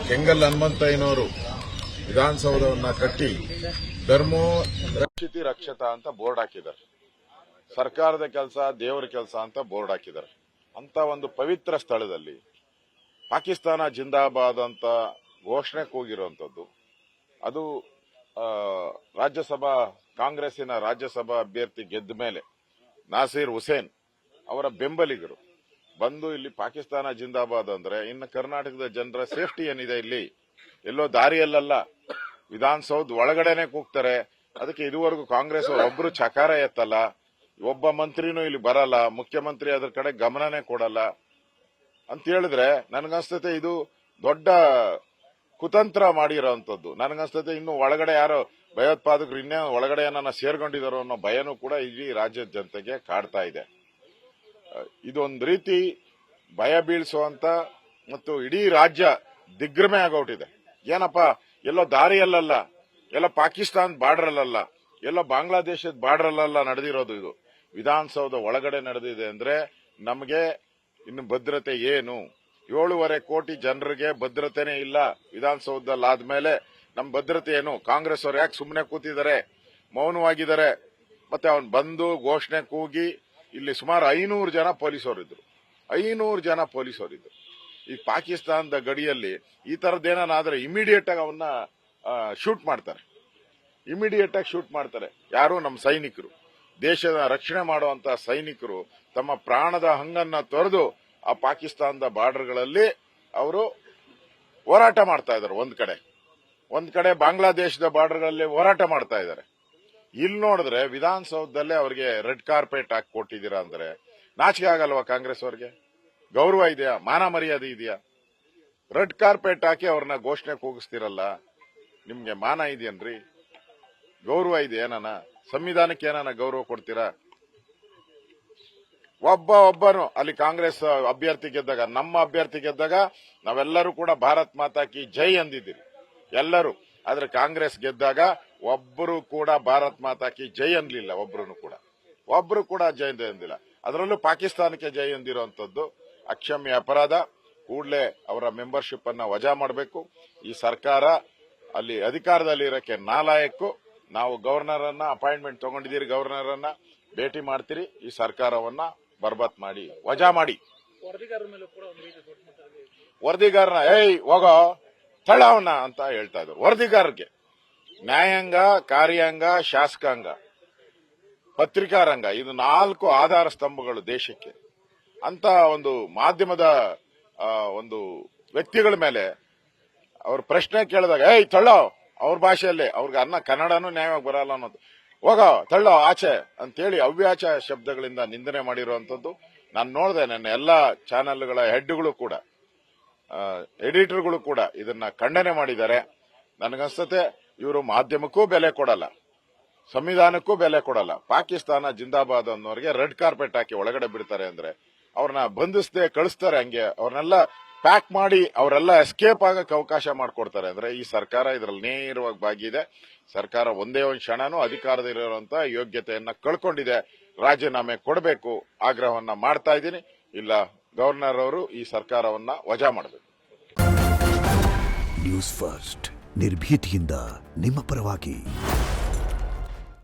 ಕೆಂಗಲ್ ಹನುಮಂತಯ್ಯನವರು ವಿಧಾನಸೌಧವನ್ನ ಕಟ್ಟಿ ಧರ್ಮೋ ರಕ್ಷಿತಿ ರಕ್ಷತಾ ಅಂತ ಬೋರ್ಡ್ ಹಾಕಿದ್ದಾರೆ. ಸರ್ಕಾರದ ಕೆಲಸ ದೇವರ ಕೆಲಸ ಅಂತ ಬೋರ್ಡ್ ಹಾಕಿದ್ದಾರೆ. ಅಂತ ಒಂದು ಪವಿತ್ರ ಸ್ಥಳದಲ್ಲಿ ಪಾಕಿಸ್ತಾನ ಜಿಂದಾಬಾದ್ ಅಂತ ಘೋಷಣೆ ಕೂಗಿರುವಂತದ್ದು. ಅದು ರಾಜ್ಯಸಭಾ ಕಾಂಗ್ರೆಸ್ಸಿನ ರಾಜ್ಯಸಭಾ ಅಭ್ಯರ್ಥಿ ಗೆದ್ದ ಮೇಲೆ ನಾಸೀರ್ ಹುಸೇನ್ ಅವರ ಬೆಂಬಲಿಗರು ಬಂದು ಇಲ್ಲಿ ಪಾಕಿಸ್ತಾನ ಜಿಂದಾಬಾದ್ ಅಂದ್ರೆ ಇನ್ನು ಕರ್ನಾಟಕದ ಜನರ ಸೇಫ್ಟಿ ಏನಿದೆ, ಇಲ್ಲಿ ಎಲ್ಲೋ ದಾರಿಯಲ್ಲ ವಿಧಾನಸೌಧ ಒಳಗಡೆನೆ ಕೂಗ್ತಾರೆ. ಅದಕ್ಕೆ ಇದುವರೆಗೂ ಕಾಂಗ್ರೆಸ್ ಒಬ್ರು ಚಕಾರ ಎತ್ತಲ್ಲ, ಒಬ್ಬ ಮಂತ್ರಿನೂ ಇಲ್ಲಿ ಬರಲ್ಲ, ಮುಖ್ಯಮಂತ್ರಿ ಅದ್ರ ಕಡೆ ಗಮನನೇ ಕೊಡಲ್ಲ ಅಂತ ಹೇಳಿದ್ರೆ ನನಗನ್ಸ್ತತೆ ಇದು ದೊಡ್ಡ ಕುತಂತ್ರ ಮಾಡಿರೋಂಥದ್ದು. ನನಗನ್ಸ್ತತೆ ಇನ್ನು ಒಳಗಡೆ ಯಾರೋ ಭಯೋತ್ಪಾದಕರು ಇನ್ನೇ ಒಳಗಡೆ ಏನನ್ನ ಸೇರ್ಕೊಂಡಿದಾರೋ ಅನ್ನೋ ಭಯನೂ ಕೂಡ ಇಡೀ ರಾಜ್ಯದ ಜನತೆಗೆ ಕಾಡ್ತಾ ಇದೆ. ಇದೊಂದು ರೀತಿ ಭಯ ಬೀಳಿಸುವಂತ ಮತ್ತು ಇಡೀ ರಾಜ್ಯ ದಿಗ್ಭ್ರಮೆ ಆಗೋಟಿದೆ. ಏನಪ್ಪಾ ಎಲ್ಲೋ ದಾರಿಯಲ್ಲ, ಎಲ್ಲ ಪಾಕಿಸ್ತಾನ ಬಾರ್ಡರ್ ಅಲ್ಲ, ಎಲ್ಲ ಬಾಂಗ್ಲಾದೇಶದ ಬಾರ್ಡರ್ ಅಲ್ಲ ನಡೆದಿರೋದು. ಇದು ವಿಧಾನಸೌಧ ಒಳಗಡೆ ನಡೆದಿದೆ ಅಂದ್ರೆ ನಮಗೆ ಇನ್ನು ಭದ್ರತೆ ಏನು? 7.5 ಕೋಟಿ ಜನರಿಗೆ ಭದ್ರತೆನೇ ಇಲ್ಲ ವಿಧಾನಸೌಧದಲ್ಲಿ. ಆದ್ಮೇಲೆ ನಮ್ ಭದ್ರತೆ ಏನು? ಕಾಂಗ್ರೆಸ್ ಅವರು ಯಾಕೆ ಸುಮ್ಮನೆ ಕೂತಿದ್ದಾರೆ, ಮೌನವಾಗಿದ್ದಾರೆ? ಮತ್ತೆ ಅವನ್ ಬಂದು ಘೋಷಣೆ ಕೂಗಿ ಇಲ್ಲಿ ಸುಮಾರು 500 ಜನ ಪೊಲೀಸರಿದ್ರು. 500 ಜನ ಪೊಲೀಸರಿದ್ರು. ಈ ಪಾಕಿಸ್ತಾನದ ಗಡಿಯಲ್ಲಿ ಈ ತರದ್ದೇನಾದ್ರೆ ಇಮಿಡಿಯೇಟ್ ಆಗಿ ಅವನ್ನ ಶೂಟ್ ಮಾಡ್ತಾರೆ. ಇಮಿಡಿಯೇಟ್ ಆಗಿ ಶೂಟ್ ಮಾಡ್ತಾರೆ. ಯಾರು? ನಮ್ಮ ಸೈನಿಕರು, ದೇಶದ ರಕ್ಷಣೆ ಮಾಡುವಂತ ಸೈನಿಕರು ತಮ್ಮ ಪ್ರಾಣದ ಹಂಗನ್ನ ತೊರೆದು ಆ ಪಾಕಿಸ್ತಾನದ ಬಾರ್ಡರ್ಗಳಲ್ಲಿ ಅವರು ಹೋರಾಟ ಮಾಡ್ತಾ ಇದ್ದಾರೆ. ಒಂದ್ ಕಡೆ ಬಾಂಗ್ಲಾದೇಶದ ಬಾರ್ಡರ್ಗಳಲ್ಲಿ ಹೋರಾಟ ಮಾಡ್ತಾ ಇದ್ದಾರೆ. ಇಲ್ಲಿ ನೋಡಿದ್ರೆ ವಿಧಾನಸೌಧದಲ್ಲೇ ಅವರಿಗೆ ರೆಡ್ ಕಾರ್ಪೆಟ್ ಹಾಕಿ ಕೊಟ್ಟಿದ್ದೀರಾ ಅಂದ್ರೆ ನಾಚಿಕೆ ಆಗಲ್ವಾ ಕಾಂಗ್ರೆಸ್ ಅವರಿಗೆ? ಗೌರವ ಇದೆಯಾ? ಮಾನ ಮರ್ಯಾದೆ ಇದೆಯಾ? ರೆಡ್ ಕಾರ್ಪೆಟ್ ಹಾಕಿ ಅವ್ರನ್ನ ಘೋಷಣೆ ಕೂಗಿಸ್ತಿರಲ್ಲ, ನಿಮ್ಗೆ ಮಾನ ಇದೆಯನ್ರಿ? ಗೌರವ ಇದೆ ಏನಾನ? ಸಂವಿಧಾನಕ್ಕೆ ಏನಾನ ಗೌರವ ಕೊಡ್ತೀರಾ? ಒಬ್ಬನು ಅಲ್ಲಿ ಕಾಂಗ್ರೆಸ್ ಅಭ್ಯರ್ಥಿ ಗೆದ್ದಾಗ, ನಮ್ಮ ಅಭ್ಯರ್ಥಿ ಗೆದ್ದಾಗ ನಾವೆಲ್ಲರೂ ಕೂಡ ಭಾರತ್ ಮಾತಾ ಕಿ ಜೈ ಅಂದಿದ್ದೀರಿ ಎಲ್ಲರೂ. ಆದ್ರೆ ಕಾಂಗ್ರೆಸ್ ಗೆದ್ದಾಗ ಒಬ್ಬರು ಕೂಡ ಭಾರತ್ ಮಾತಾ ಕಿ ಜೈ ಅನ್ಲಿಲ್ಲ. ಒಬ್ರು ಕೂಡ ಜೈ ಅಂದಿಲ್ಲ. ಅದರಲ್ಲೂ ಪಾಕಿಸ್ತಾನಕ್ಕೆ ಜೈ ಅಂದಿರುವಂತದ್ದು ಅಕ್ಷಮ್ಯ ಅಪರಾಧ. ಕೂಡಲೇ ಅವರ ಮೆಂಬರ್ಶಿಪ್ ಅನ್ನ ವಜಾ ಮಾಡಬೇಕು. ಈ ಸರ್ಕಾರ ಅಲ್ಲಿ ಅಧಿಕಾರದಲ್ಲಿ ಇರಕ್ಕೆ ನಾಲಾಯಕ್ಕು. ನಾವು ಗವರ್ನರ್ ಅನ್ನ ಅಪಾಯಿಂಟ್ಮೆಂಟ್ ತಗೊಂಡಿದ್ದೀರಿ, ಗವರ್ನರ್ ಅನ್ನ ಭೇಟಿ ಮಾಡ್ತೀರಿ. ಈ ಸರ್ಕಾರವನ್ನ ಬರ್ಬತ್ ಮಾಡಿ, ವಜಾ ಮಾಡಿ. ವರದಿಗಾರನ ಹೋಗೋ ತಳವನ್ನ ಅಂತ ಹೇಳ್ತಾ ಇದ್ರು. ವರದಿಗಾರರಿಗೆ ನ್ಯಾಯಾಂಗ, ಕಾರ್ಯಾಂಗ, ಶಾಸಕಾಂಗ, ಪತ್ರಿಕಾರಂಗ, ಇದು 4 ಆಧಾರ ಸ್ತಂಭಗಳು ದೇಶಕ್ಕೆ. ಅಂತ ಒಂದು ಮಾಧ್ಯಮದ ಒಂದು ವ್ಯಕ್ತಿಗಳ ಮೇಲೆ ಅವ್ರ ಪ್ರಶ್ನೆ ಕೇಳಿದಾಗ ತಳ್ಳೋ ಅವ್ರ ಭಾಷೆಯಲ್ಲೇ, ಅವ್ರಿಗೆ ಕನ್ನಡನೂ ನ್ಯಾಯವಾಗಿ ಬರಲ್ಲ ಅನ್ನೋದು, ಹೋಗೋ ತಳ್ಳೋ ಆಚೆ ಅಂತೇಳಿ ಅವ್ಯಾಚ ಶಬ್ದಗಳಿಂದ ನಿಂದನೆ ಮಾಡಿರುವಂತದ್ದು ನಾನು ನೋಡಿದೆ. ನನ್ನ ಎಲ್ಲಾ ಚಾನೆಲ್ಗಳ ಹೆಡ್ಗಳು ಕೂಡ, ಎಡಿಟರ್ಗಳು ಕೂಡ ಇದನ್ನ ಖಂಡನೆ ಮಾಡಿದ್ದಾರೆ. ನನಗನ್ಸುತ್ತೆ ಇವರು ಮಾಧ್ಯಮಕ್ಕೂ ಬೆಲೆ ಕೊಡಲ್ಲ, ಸಂವಿಧಾನಕ್ಕೂ ಬೆಲೆ ಕೊಡಲ್ಲ. ಪಾಕಿಸ್ತಾನ ಜಿಂದಾಬಾದ್ ಅನ್ನೋರಿಗೆ ರೆಡ್ ಕಾರ್ಪೆಟ್ ಹಾಕಿ ಒಳಗಡೆ ಬಿಡ್ತಾರೆ ಅಂದ್ರೆ ಅವ್ರನ್ನ ಬಂಧಿಸದೆ ಕಳಿಸ್ತಾರೆ. ಹಂಗೆ ಅವ್ರನ್ನೆಲ್ಲ ಪ್ಯಾಕ್ ಮಾಡಿ ಅವರೆಲ್ಲ ಎಸ್ಕೇಪ್ ಆಗಕ್ಕೆ ಅವಕಾಶ ಮಾಡಿಕೊಡ್ತಾರೆ. ಅಂದ್ರೆ ಈ ಸರ್ಕಾರ ಇದರಲ್ಲಿ ನೇರವಾಗಿ ಭಾಗಿದೆ. ಸರ್ಕಾರ ಒಂದೇ ಒಂದು ಕ್ಷಣನೂ ಅಧಿಕಾರದಲ್ಲಿರುವಂತಹ ಯೋಗ್ಯತೆಯನ್ನ ಕಳ್ಕೊಂಡಿದೆ. ರಾಜೀನಾಮೆ ಕೊಡಬೇಕು ಆಗ್ರಹವನ್ನ ಮಾಡ್ತಾ ಇದ್ದೀನಿ. ಇಲ್ಲ ಗವರ್ನರ್ ಅವರು ಈ ಸರ್ಕಾರವನ್ನ ವಜಾ ಮಾಡಬೇಕು. ನ್ಯೂಸ್ ಫಸ್ಟ್ ನಿರ್ಭೀತಿಯಿಂದ ನಿಮ್ಮ ಪರವಾಗಿ.